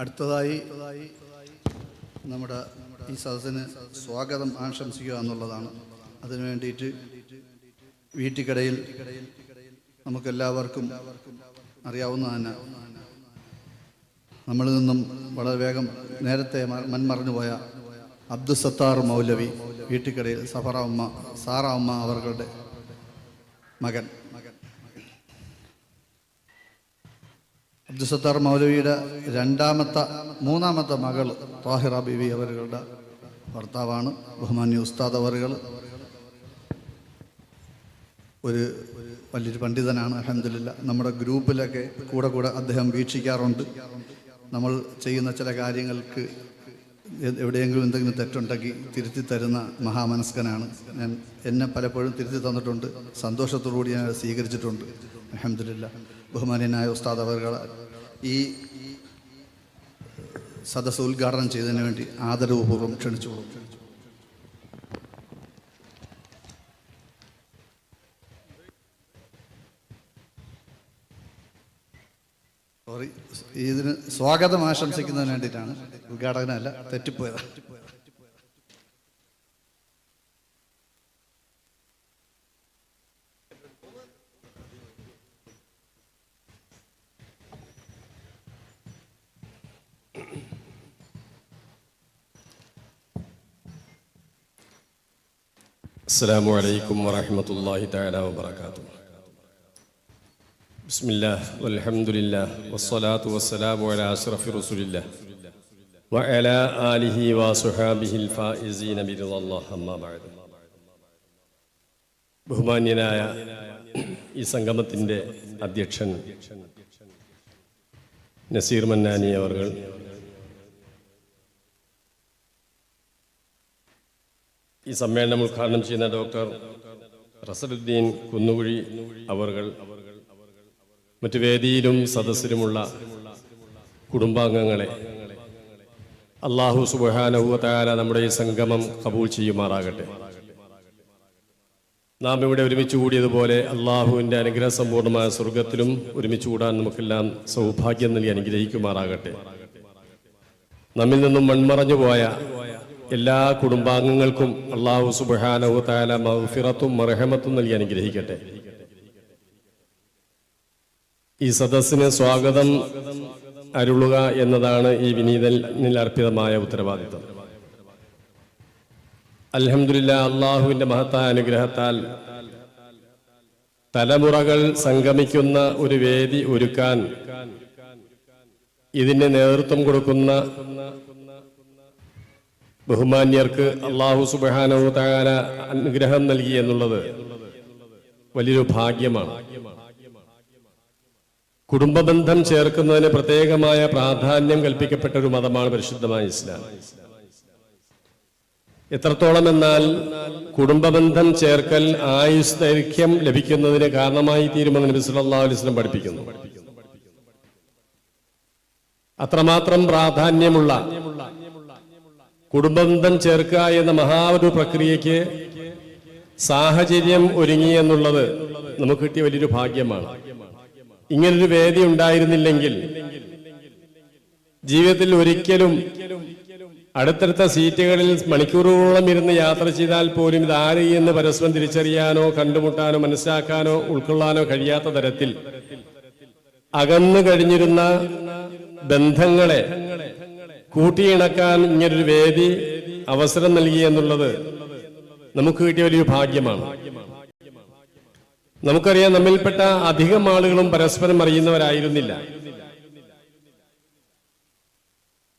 അടുത്തതായി നമ്മുടെ ഈ സദസ്സിന് സ്വാഗതം ആശംസിക്കുക എന്നുള്ളതാണ്. അതിനു വേണ്ടിയിട്ട് വീട്ടിക്കടയിൽ നമുക്കെല്ലാവർക്കും അറിയാവുന്ന തന്നെ നമ്മളിൽ നിന്നും വളരെ വേഗം നേരത്തെ മൺമറഞ്ഞു പോയ അബ്ദുസത്താർ മൗലവി വീട്ടിക്കടയിൽ സാറാ ഉമ്മ അവരുടെ മകൻ അബ്ദുസത്താർ മൗലവിയുടെ മൂന്നാമത്തെ മകൾ താഹിറ ബീവി അവരുടെ ഭർത്താവാണ്. ബഹുമാന്യ ഉസ്താദ് അവറുകൾ ഒരു വലിയൊരു പണ്ഡിതനാണ്. അൽഹംദുലില്ലാ നമ്മുടെ ഗ്രൂപ്പിലൊക്കെ കൂടെ അദ്ദേഹം വീക്ഷിക്കാറുണ്ട്. നമ്മൾ ചെയ്യുന്ന ചില കാര്യങ്ങൾക്ക് എവിടെയെങ്കിലും എന്തെങ്കിലും തെറ്റുണ്ടെങ്കിൽ തിരുത്തി തരുന്ന മഹാമനസ്കനാണ്. എന്നെ പലപ്പോഴും തിരുത്തി തന്നിട്ടുണ്ട്. സന്തോഷത്തോടുകൂടി ഞാൻ സ്വീകരിച്ചിട്ടുണ്ട്. അൽഹംദുലില്ലാ. ബഹുമാന്യനായ ഉസ്താദ് അവറുകൾ ഈ സദസ്സ് ഉദ്ഘാടനം ചെയ്തതിന് വേണ്ടി ആദരവപൂർവ്വം ക്ഷണിച്ചു. ഇതിന് സ്വാഗതം ആശംസിക്കുന്നതിന് വേണ്ടിയിട്ടാണ്, ഉദ്ഘാടകനല്ല, തെറ്റിപ്പോയതാണ്. അസ്സലാമു അലൈക്കും വറഹ്മത്തുള്ളാഹി തആല വബറകാതുഹു. ബിസ്മില്ലാഹ് വൽഹംദുലില്ലാഹ് വസ്സലാത്തു വസ്സലാമു അലാ അശ്റഫി റസൂലില്ലാഹ് വഅലാ ആലിഹി വസ്വഹാബിഹിൽ ഫായിസീന ബിറിദല്ലാഹ് അമ്മാ ബഅദ്. ബഹുമാന്യനായ ഈ സംഗമത്തിൻ്റെ അധ്യക്ഷൻ നസീർ മന്നാനി അവർകൾ, ഈ സമ്മേളനം ഉദ്ഘാടനം ചെയ്യുന്ന ഡോക്ടർ റസലുദ്ദീൻ കുന്നുകുഴി അവർകൾ, മറ്റു വേദിയിലും സദസ്സിലുമുള്ള കുടുംബാംഗങ്ങളെ അല്ലാഹു സുബ്ഹാനഹു വ തആല നമ്മുടെ ഈ സംഗമം കബൂൽ ചെയ്യുമാറാകട്ടെ. നാം ഇവിടെ ഒരുമിച്ച് കൂടിയതുപോലെ അള്ളാഹുവിൻ്റെ അനുഗ്രഹ സമ്പൂർണ്ണമായ സ്വർഗത്തിലും ഒരുമിച്ച് കൂടാൻ നമുക്കെല്ലാം സൗഭാഗ്യം നൽകി അനുഗ്രഹിക്കുമാറാകട്ടെ. നമ്മിൽ നിന്നും മൺമറഞ്ഞു പോയ എല്ലാ കുടുംബാംഗങ്ങൾക്കും അല്ലാഹു സുബ്ഹാനഹു വ തആല മഗ്ഫിറത്തും മർഹമത്തും നൽകി അനുഗ്രഹിക്കട്ടെ. ഈ സദസ്സിന് സ്വാഗതം അരുളുക എന്നതാണ് ഈ വിനീതനിൽ അർപ്പിതമായ ഉത്തരവാദിത്വം. അൽഹംദുലില്ലാ, അള്ളാഹുവിൻ്റെ മഹത്തായ അനുഗ്രഹത്താൽ തലമുറകൾ സംഗമിക്കുന്ന ഒരു വേദി ഒരുക്കാൻ ഇതിന് നേതൃത്വം കൊടുക്കുന്ന ബഹുമാന്യർക്ക് അല്ലാഹു സുബ്ഹാനഹു വ തആല അനുഗ്രഹം നൽകി എന്നുള്ളത് വലിയൊരു ഭാഗ്യമാണ്. കുടുംബബന്ധം ചേർക്കുന്നതിന് പ്രത്യേകമായ പ്രാധാന്യം കൽപ്പിക്കപ്പെട്ട ഒരു മതമാണ് പരിശുദ്ധമായ ഇസ്ലാം. എത്രത്തോളം എന്നാൽ കുടുംബബന്ധം ചേർക്കൽ ആയുസ് ദൈർഘ്യം ലഭിക്കുന്നതിന് കാരണമായി തീരുമെന്ന് നബി സല്ലല്ലാഹു അലൈഹി വസല്ലം പഠിപ്പിക്കുന്നു. അത്രമാത്രം പ്രാധാന്യമുള്ള കുടുംബബന്ധം ചേർക്കുക എന്ന ഒരു പ്രക്രിയയ്ക്ക് സാഹചര്യം ഒരുങ്ങി എന്നുള്ളത് നമുക്ക് കിട്ടിയ വലിയൊരു ഭാഗ്യമാണ്. ഇങ്ങനൊരു വേദി ഉണ്ടായിരുന്നില്ലെങ്കിൽ ജീവിതത്തിൽ ഒരിക്കലും അടുത്തടുത്ത സീറ്റുകളിൽ മണിക്കൂറുകളോളം ഇരുന്ന് യാത്ര ചെയ്താൽ പോലും ഇതാര് എന്ന് പരസ്പരം തിരിച്ചറിയാനോ കണ്ടുമുട്ടാനോ മനസ്സിലാക്കാനോ ഉൾക്കൊള്ളാനോ കഴിയാത്ത തരത്തിൽ അകന്നു കഴിഞ്ഞിരുന്ന ബന്ധങ്ങളെ കൂട്ടിയിണക്കാൻ ഇങ്ങനൊരു വേദി അവസരം നൽകി എന്നുള്ളത് നമുക്ക് കിട്ടിയ വലിയൊരു ഭാഗ്യമാണ്. നമുക്കറിയാം, നമ്മിൽപ്പെട്ട അധികം ആളുകളും പരസ്പരം അറിയുന്നവരായിരുന്നില്ല.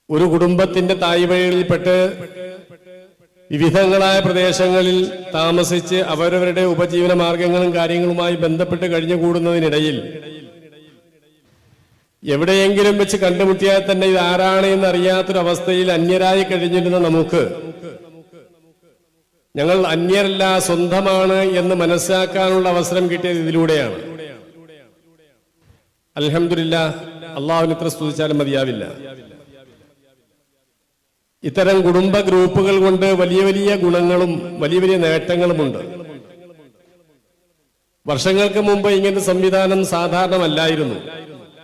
ഒരു കുടുംബത്തിന്റെ തായ്വഴിയിൽപ്പെട്ട് വിവിധങ്ങളായ പ്രദേശങ്ങളിൽ താമസിച്ച് അവരവരുടെ ഉപജീവന മാർഗങ്ങളും കാര്യങ്ങളുമായി ബന്ധപ്പെട്ട് കഴിഞ്ഞുകൂടുന്നതിനിടയിൽ എവിടെയെങ്കിലും വെച്ച് കണ്ടുമുട്ടിയാൽ തന്നെ ഇത് ആരാണ് എന്നറിയാത്തൊരവസ്ഥയിൽ അന്യരായി കഴിഞ്ഞിരുന്ന നമുക്ക് ഞങ്ങൾ അന്യരല്ല, സ്വന്തമാണ് എന്ന് മനസ്സിലാക്കാനുള്ള അവസരം കിട്ടിയത് ഇതിലൂടെയാണ്. അൽഹംദുലില്ലാ, അള്ളാഹുവിനെ എത്ര സ്തുതിച്ചാലും മതിയാവില്ല. ഇത്തരം കുടുംബ ഗ്രൂപ്പുകൾ കൊണ്ട് വലിയ വലിയ ഗുണങ്ങളും വലിയ വലിയ നേട്ടങ്ങളുമുണ്ട്. വർഷങ്ങൾക്ക് മുമ്പ് ഇങ്ങനത്തെ സംവിധാനം സാധാരണമല്ലായിരുന്നു.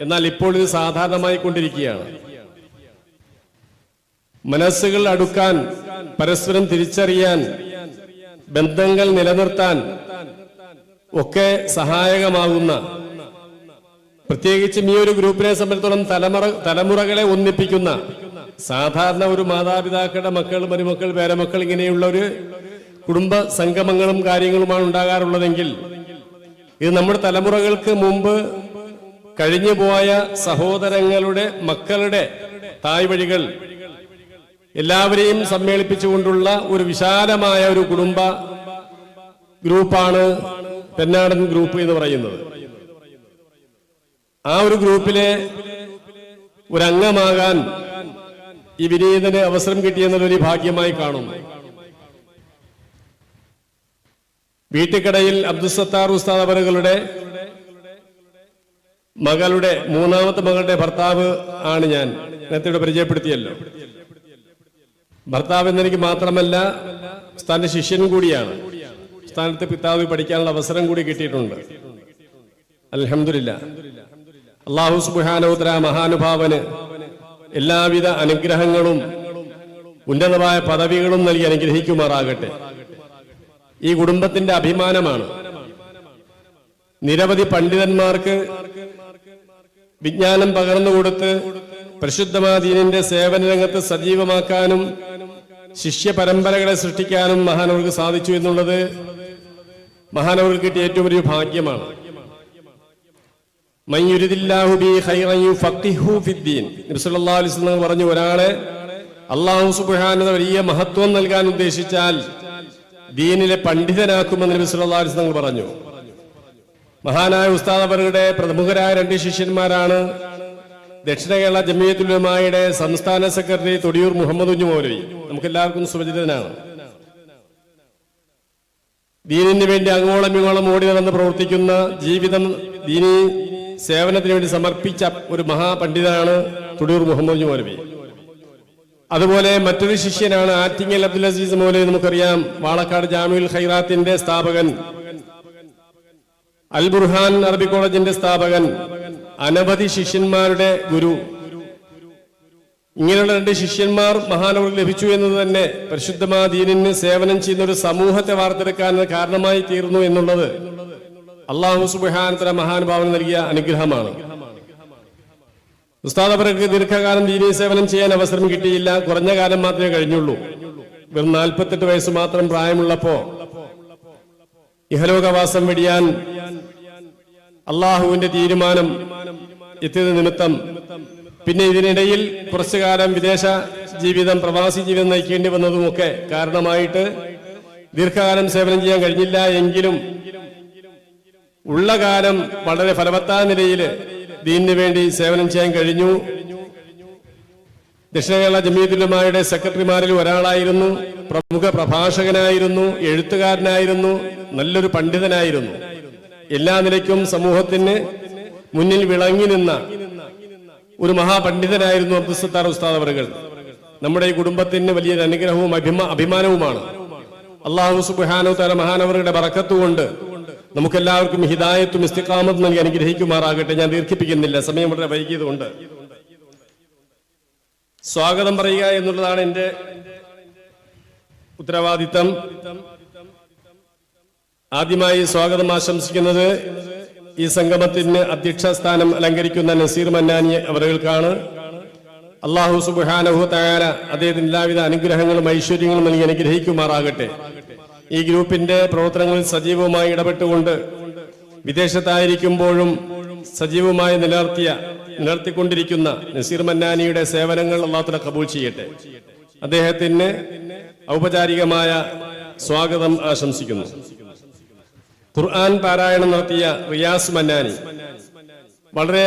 എന്നാൽ ഇപ്പോൾ ഇത് സാധാരണമായി കൊണ്ടിരിക്കുകയാണ്. മനസ്സുകൾ അടുക്കാൻ, പരസ്പരം തിരിച്ചറിയാൻ, ബന്ധങ്ങൾ നിലനിർത്താൻ ഒക്കെ സഹായകമാകുന്ന, പ്രത്യേകിച്ചും ഈ ഒരു ഗ്രൂപ്പിനെ സംബന്ധിച്ചിടത്തോളം തലമുറകളെ ഒന്നിപ്പിക്കുന്ന, സാധാരണ ഒരു മാതാപിതാക്കളുടെ മക്കൾ, മരുമക്കൾ, പേരമക്കൾ ഇങ്ങനെയുള്ള ഒരു കുടുംബ സംഗമങ്ങളും കാര്യങ്ങളുമാണ് ഉണ്ടാകാറുള്ളതെങ്കിൽ ഇത് നമ്മുടെ തലമുറകൾക്ക് മുമ്പ് കഴിഞ്ഞുപോയ സഹോദരങ്ങളുടെ മക്കളുടെ തായ്വഴികൾ എല്ലാവരെയും സമ്മേളിപ്പിച്ചുകൊണ്ടുള്ള ഒരു വിശാലമായ ഒരു കുടുംബ ഗ്രൂപ്പാണ് പെന്നാടൻ ഗ്രൂപ്പ് എന്ന് പറയുന്നത്. ആ ഒരു ഗ്രൂപ്പിലെ ഒരംഗമാകാൻ ഈ വിനീതന് അവസരം കിട്ടിയെന്നുള്ള ഒരു ഭാഗ്യമായി കാണുന്നു. വീട്ടിക്കടയിൽ അബ്ദുസത്താർ ഉസ്താദ് അവറുകളുടെ മകളുടെ മൂന്നാമത്തെ മകളുടെ ഭർത്താവ് ആണ് ഞാൻ. നേരത്തെ ഇവിടെ പരിചയപ്പെടുത്തിയല്ലോ. ഭർത്താവ് എന്നെനിക്ക് മാത്രമല്ല ഉസ്താദിന്റെ ശിഷ്യൻ കൂടിയാണ്. ഉസ്താദിന്റെ പിതാവ് പഠിക്കാനുള്ള അവസരം കൂടി കിട്ടിയിട്ടുണ്ട്. അൽഹംദുലില്ലാ. അല്ലാഹു സുബ്ഹാനഹു വ തആല മഹാനുഭാവന് എല്ലാവിധ അനുഗ്രഹങ്ങളും ഉന്നതമായ പദവികളും നൽകി അനുഗ്രഹിക്കുമാറാകട്ടെ. ഈ കുടുംബത്തിന്റെ അഭിമാനമാണ്. നിരവധി പണ്ഡിതന്മാർക്ക് വിജ്ഞാനം പകർന്നുകൊടുത്ത് പരിശുദ്ധമായ ദീനിന്റെ സേവന രംഗത്ത് സജീവമാക്കാനും ശിഷ്യ പരമ്പരകളെ സൃഷ്ടിക്കാനും മഹാനവർക്ക് സാധിച്ചു എന്നുള്ളത് മഹാനവർക്ക് കിട്ടിയ ഏറ്റവും വലിയ ഭാഗ്യമാണ്. പറഞ്ഞു, ഒരാളെ അല്ലാഹു സുബ്ഹാനഹു വലിയ മഹത്വം നൽകാൻ ഉദ്ദേശിച്ചാൽ ദീനിലെ പണ്ഡിതനാക്കുമെന്ന് നബി സല്ലല്ലാഹു അലൈഹി വസല്ലം പറഞ്ഞു. മഹാനായ ഉസ്താദ് അവരുടെ പ്രമുഖരായ രണ്ട് ശിഷ്യന്മാരാണ് ദക്ഷിണ കേരള ജമിയത്തുൽ ഉലമായുടെ സംസ്ഥാന സെക്രട്ടറി തൊടിയൂർ മുഹമ്മദ് കുഞ്ഞു മൗലവി. നമുക്കെല്ലാവർക്കും സുപരിചിതനാണ്. ദീനിന് വേണ്ടി അങ്ങോളം ഇങ്ങോളം ഓടി നടന്ന് പ്രവർത്തിക്കുന്ന, ജീവിതം ദീനി സേവനത്തിന് വേണ്ടി സമർപ്പിച്ച ഒരു മഹാപണ്ഡിതനാണ് തൊടിയൂർ മുഹമ്മദ് കുഞ്ഞു മൗലവി. അതുപോലെ മറ്റൊരു ശിഷ്യനാണ് ആറ്റിങ്ങൽ അബ്ദുൽ അസീസ് മൗലവി. നമുക്കറിയാം, വാളക്കാട് ജാമിഉൽ ഖൈറാത്തിന്റെ സ്ഥാപകൻ, അൽ ബുർഹാൻ അറബി കോളേജിന്റെ സ്ഥാപകൻ, അനവധി ശിഷ്യന്മാരുടെ ഗുരു. ഇങ്ങനെയുള്ള രണ്ട് ശിഷ്യന്മാർ മഹാനവർക്ക് ലഭിച്ചു എന്നത് തന്നെ പരിശുദ്ധമായ ദീനിന് സേവനം ചെയ്യുന്ന ഒരു സമൂഹത്തെ വാർത്തെടുക്കാൻ കാരണമായി തീർന്നു എന്നുള്ളത് അല്ലാഹു സുബ്ഹാനഹു വ തആല മഹാനുഭാവന് നൽകിയ അനുഗ്രഹമാണ്. ഉസ്താദ് അവർക്ക് ദീർഘകാലം ദീനീ സേവനം ചെയ്യാൻ അവസരം കിട്ടിയില്ല. കുറഞ്ഞ കാലം മാത്രമേ കഴിഞ്ഞുള്ളൂ. വെറും 48 വയസ്സ് മാത്രം പ്രായമുള്ളപ്പോ ഇഹലോകവാസം വെടിയാൻ അള്ളാഹുവിന്റെ തീരുമാനം എത്തിയത് നിമിത്തം പിന്നെ ഇതിനിടയിൽ കുറച്ചു കാലം വിദേശ ജീവിതം, പ്രവാസി ജീവിതം നയിക്കേണ്ടി വന്നതുമൊക്കെ കാരണമായിട്ട് ദീർഘകാലം സേവനം ചെയ്യാൻ കഴിഞ്ഞില്ല. എങ്കിലും ഉള്ള കാലം വളരെ ഫലവത്തായ നിലയിൽ ദീനിന് വേണ്ടി സേവനം ചെയ്യാൻ കഴിഞ്ഞു. ദക്ഷിണ കേരള ജമിയത്തുൽ ഉലമായുടെ സെക്രട്ടറിമാരിൽ ഒരാളായിരുന്നു. പ്രമുഖ പ്രഭാഷകനായിരുന്നു, എഴുത്തുകാരനായിരുന്നു, നല്ലൊരു പണ്ഡിതനായിരുന്നു. എല്ലാ നിലയ്ക്കും സമൂഹത്തിന് മുന്നിൽ വിളങ്ങി നിന്ന ഒരു മഹാപണ്ഡിതനായിരുന്നു അബ്ദുസത്താർ ഉസ്താദ് അവറുകൾ. നമ്മുടെ ഈ കുടുംബത്തിന് വലിയൊരു അനുഗ്രഹവും അഭിമാനവുമാണ്. അല്ലാഹു സുബ്ഹാനഹു വ തആല മഹാനവറുടെ ബറക്കത്ത് കൊണ്ട് നമുക്കെല്ലാവർക്കും ഹിദായത്തും ഇസ്തിഖാമത്തും നൽകി അനുഗ്രഹിക്കുമാറാകട്ടെ. ഞാൻ ദീർഘിപ്പിക്കുന്നില്ല, സമയം വളരെ വൈകിയതുകൊണ്ട്. സ്വാഗതം പറയുക എന്നുള്ളതാണ് എന്റെ ഉത്തരവാദിത്തം. ആദ്യമായി സ്വാഗതം ആശംസിക്കുന്നത് ഈ സംഗമത്തിന് അധ്യക്ഷ സ്ഥാനം അലങ്കരിക്കുന്ന നസീർ മന്നാനി അവറുകൾക്കാണ്. അല്ലാഹു സുബ്ഹാനഹു വ തആല അദ്ദേഹത്തിന് എല്ലാവിധ അനുഗ്രഹങ്ങളും ഐശ്വര്യങ്ങളും നൽകി അനുഗ്രഹിക്കുമാറാകട്ടെ. ഈ ഗ്രൂപ്പിന്റെ പ്രവർത്തനങ്ങളിൽ സജീവമായി ഇടപെട്ടുകൊണ്ട് വിദേശത്തായിരിക്കുമ്പോഴും സജീവമായി നിലനിർത്തിക്കൊണ്ടിരിക്കുന്ന നസീർ മന്നാനിയുടെ സേവനങ്ങൾ അല്ലാഹു തആല കബൂൽ ചെയ്യട്ടെ. അദ്ദേഹത്തിന് ഔപചാരികമായ സ്വാഗതം ആശംസിക്കുന്നു. ഖുർആൻ പാരായണം നടത്തിയ റിയാസ് മന്നാനി വളരെ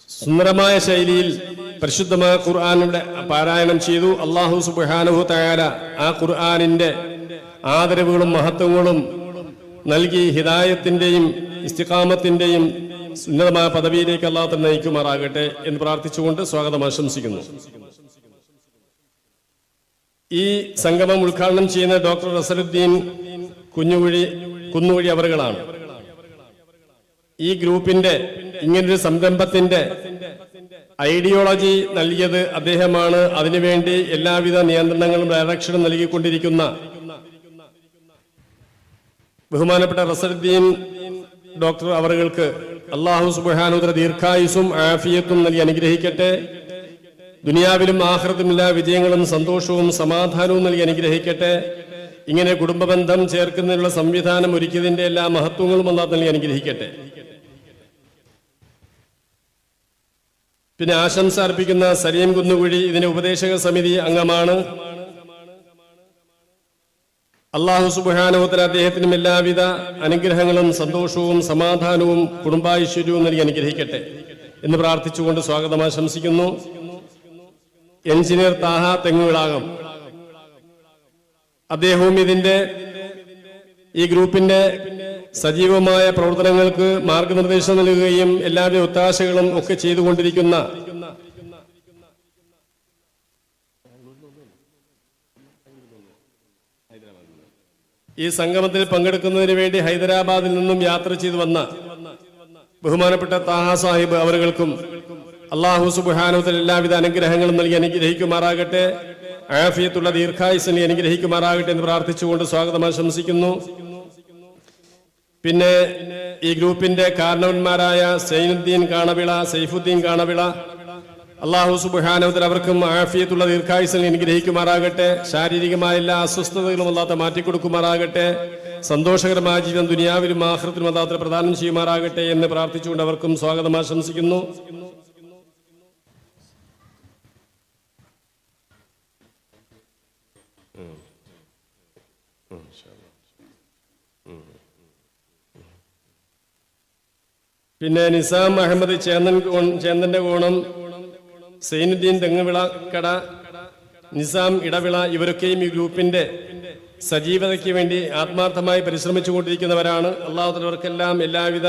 സുന്ദരമായ ശൈലിയിൽ പരിശുദ്ധമായ ഖുർആനിന്റെ പാരായണം ചെയ്തു. അല്ലാഹു സുബ്ഹാനഹു വ തആല ആ ഖുർആനിന്റെ ആദരവുകളും മഹത്വങ്ങളും നൽകി ഹിദായത്തിന്റെയും ഇസ്തിഖാമത്തിന്റെയും ഉന്നതമായ പദവിയിലേക്ക് അല്ലാഹു തആല നയിക്കുമാറാകട്ടെ എന്ന് പ്രാർത്ഥിച്ചുകൊണ്ട് സ്വാഗതം ആശംസിക്കുന്നു. ഈ സംഗമം ഉദ്ഘാടനം ചെയ്യുന്ന ഡോക്ടർ റസലുദ്ദീൻ കുന്നുകുഴി അവറുകളാണ്. ഈ ഗ്രൂപ്പിന്റെ ഇങ്ങനൊരു സംരംഭത്തിന്റെ ഐഡിയോളജി നൽകിയത് അദ്ദേഹമാണ്. അതിനുവേണ്ടി എല്ലാവിധ നിയന്ത്രണങ്ങളും ഡയറക്ഷനും നൽകിക്കൊണ്ടിരിക്കുന്ന ബഹുമാനപ്പെട്ട റസലുദ്ദീൻ ഡോക്ടർ അവർക്ക് അല്ലാഹു സുബ്ഹാനഹു വ തആല ദീർഘായുസ്സും ആഫിയത്തും നൽകി അനുഗ്രഹിക്കട്ടെ. ദുനിയാവിലും ആഖിറത്തിലും എല്ലാ വിജയങ്ങളും സന്തോഷവും സമാധാനവും നൽകി അനുഗ്രഹിക്കട്ടെ. ഇങ്ങനെ കുടുംബബന്ധം ചേർക്കുന്നതിനുള്ള സംവിധാനം ഒരുക്കിയതിന്റെ എല്ലാ മഹത്വങ്ങളും അല്ലാഹു നൽകി അനുഗ്രഹിക്കട്ടെ. പിന്നെ ആശംസ അർപ്പിക്കുന്ന സലീം കുന്നുകുഴി ഇതിന്റെ ഉപദേശക സമിതി അംഗമാണ്. അല്ലാഹു സുബ്ഹാനഹു വ തആല അദ്ദേഹത്തിനും എല്ലാവിധ അനുഗ്രഹങ്ങളും സന്തോഷവും സമാധാനവും കുടുംബാഐശ്വര്യവും നൽകി അനുഗ്രഹിക്കട്ടെ എന്ന് പ്രാർത്ഥിച്ചുകൊണ്ട് സ്വാഗതം ആശംസിക്കുന്നു. എഞ്ചിനീയർ താഹ തെങ്ങുവിളാകം, അദ്ദേഹവും ഈ ഗ്രൂപ്പിന്റെ സജീവമായ പ്രവർത്തനങ്ങൾക്ക് മാർഗനിർദ്ദേശം നൽകുകയും എല്ലാവിധ ഒത്താശകളും ഒക്കെ ചെയ്തുകൊണ്ടിരിക്കുന്ന ഈ സംഗമത്തിൽ പങ്കെടുക്കുന്നതിന് വേണ്ടി ഹൈദരാബാദിൽ നിന്നും യാത്ര ചെയ്തു വന്ന ബഹുമാനപ്പെട്ട താഹ സാഹിബ് അവർക്കും അല്ലാഹു സുബ്ഹാനഹു വ തആല എല്ലാവിധ അനുഗ്രഹങ്ങളും നൽകി അനുഗ്രഹിക്കുമാറാകട്ടെ. ആഫിയത്തുള്ള ദീർഘായുസ്സിനെ അനുഗ്രഹിക്കുമാറാകട്ടെ എന്ന് പ്രാർത്ഥിച്ചുകൊണ്ട് സ്വാഗതം ആശംസിക്കുന്നു. പിന്നെ ഈ ഗ്രൂപ്പിന്റെ കാരണവന്മാരായ സൈനുദ്ദീൻ കാണവിള, സൈഫുദ്ദീൻ കാണവിള, അല്ലാഹു സുബ്ഹാനഹു വ തആല അവർക്കും ആഫിയത്തുള്ള ദീർഘായുസ്സിനെ അനുഗ്രഹിക്കുമാറാകട്ടെ. ശാരീരികമായ എല്ലാ അസ്വസ്ഥതകളും അല്ലാഹു മാറ്റിക്കൊടുക്കുമാറാകട്ടെ. സന്തോഷകരമായ ജീവിതം ദുനിയാവിലും ആഖിറത്തിലും അല്ലാഹു പ്രദാനം ചെയ്യുമാറാകട്ടെ എന്ന് പ്രാർത്ഥിച്ചുകൊണ്ട് അവർക്കും സ്വാഗതം ആശംസിക്കുന്നു. പിന്നെ നിസാം അഹമ്മദ് ചേന്തന്റെ കോണം, സൈനുദ്ദീൻ തെങ്ങുവിള കട, നിസാം ഇടവിള ഇവരൊക്കെയും ഈ ഗ്രൂപ്പിന്റെ സജീവതയ്ക്ക് വേണ്ടി ആത്മാർത്ഥമായി പരിശ്രമിച്ചുകൊണ്ടിരിക്കുന്നവരാണ്. അല്ലാഹു തആല അവർക്കെല്ലാം എല്ലാവിധ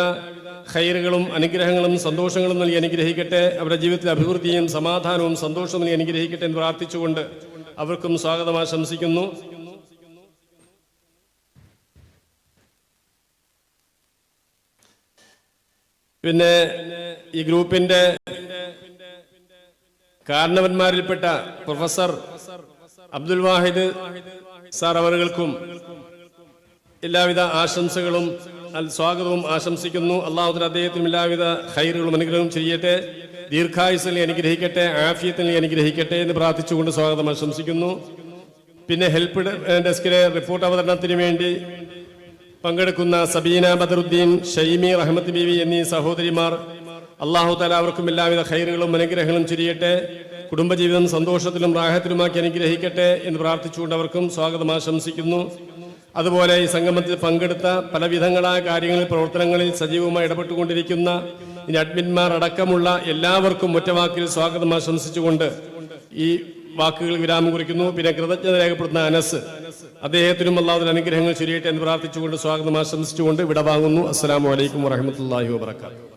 ഖൈറുകളും അനുഗ്രഹങ്ങളും സന്തോഷങ്ങളും നൽകി അനുഗ്രഹിക്കട്ടെ. അവരുടെ ജീവിതത്തിൽ അഭിവൃദ്ധിയും സമാധാനവും സന്തോഷവും നൽകി അനുഗ്രഹിക്കട്ടെ എന്ന് പ്രാർത്ഥിച്ചുകൊണ്ട് അവർക്കും സ്വാഗതം ആശംസിക്കുന്നു. പിന്നെ ഈ ഗ്രൂപ്പിന്റെ കാരണവന്മാരിൽപ്പെട്ട പ്രൊഫസർ അബ്ദുൽ വാഹിദ് സാർ അവർക്കും എല്ലാവിധ ആശംസകളും സ്വാഗതവും ആശംസിക്കുന്നു. അല്ലാഹു തആല അദ്ദേഹത്തിനും എല്ലാവിധ ഖൈറുകളും അനുഗ്രഹവും ചെയ്യട്ടെ. ദീർഘായുസ്സിനെ അനുഗ്രഹിക്കട്ടെ, ആഫിയത്തിനെ അനുഗ്രഹിക്കട്ടെ എന്ന് പ്രാർത്ഥിച്ചുകൊണ്ട് സ്വാഗതം ആശംസിക്കുന്നു. പിന്നെ ഹെൽപ്പ് ഡെസ്കിലെ റിപ്പോർട്ട് അവതരണത്തിന് വേണ്ടി പങ്കെടുക്കുന്ന സബീന ബദറുദ്ദീൻ, ഷൈമി, റഹ്മത്ത് ബീവി എന്നീ സഹോദരിമാർ, അല്ലാഹു തആല അവർക്കും എല്ലാവിധ ഖൈറുകളും അനുഗ്രഹങ്ങളും ചൊരിയട്ടെ. കുടുംബജീവിതം സന്തോഷത്തിലും റാഹത്തിലുമാക്കി അനുഗ്രഹിക്കട്ടെ എന്ന് പ്രാർത്ഥിച്ചുകൊണ്ട് അവർക്കും സ്വാഗതം ആശംസിക്കുന്നു. അതുപോലെ ഈ സംഗമത്തിൽ പങ്കെടുത്ത പലവിധങ്ങളായ കാര്യങ്ങളിൽ പ്രവർത്തനങ്ങളിൽ സജീവമായി ഇടപെട്ടുകൊണ്ടിരിക്കുന്ന അഡ്മിന്മാർ അടക്കമുള്ള എല്ലാവർക്കും ഒറ്റവാക്കിൽ സ്വാഗതം ആശംസിച്ചുകൊണ്ട് ഈ വാക്കുകൾ വിരാമം കുറിക്കുന്നു. പിന്നെ കൃതജ്ഞത രേഖപ്പെടുത്തുന്ന അനസ്, അദ്ദേഹത്തിനും അല്ലാഹുവിന്റെ അനുഗ്രഹങ്ങൾ ചൊരിയട്ടെ എന്ന് പ്രാർത്ഥിച്ചുകൊണ്ട് സ്വാഗതം ആശംസിച്ചുകൊണ്ട് വിടവാങ്ങുന്നു. അസ്സലാമു അലൈക്കും വറഹ്മത്തുള്ളാഹി വബറകാതുഹു.